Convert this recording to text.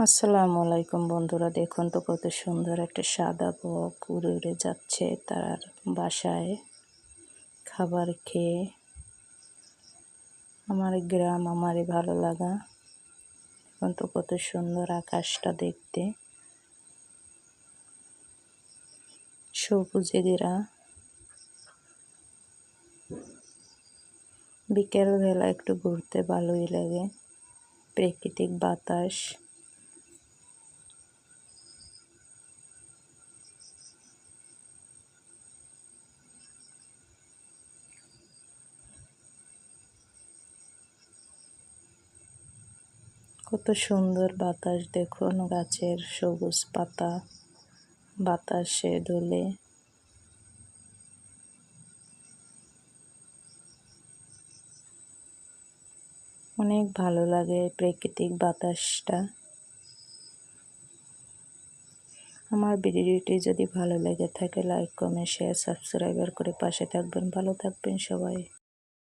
আসসালামু আলাইকুম বন্ধুরা, দেখুন তো কত সুন্দর একটা সাদা বক উড়ে উড়ে যাচ্ছে তার বাসায় খাবার খেয়ে। আমার গ্রাম আমারই ভালো লাগা। দেখুন তো কত সুন্দর আকাশটা দেখতে, সবুজে ঘেরা। বিকেলবেলা একটু ঘুরতে ভালোই লাগে, প্রাকৃতিক বাতাস। কত সুন্দর বাতাস, দেখুন গাছের সবুজ পাতা বাতাসে দোলে। অনেক ভালো লাগে প্রাকৃতিক বাতাসটা। আমার ভিডিওটি যদি ভালো লেগে থাকে লাইক কমেন্ট শেয়ার সাবস্ক্রাইব করে পাশে থাকবেন। ভালো থাকবেন সবাই।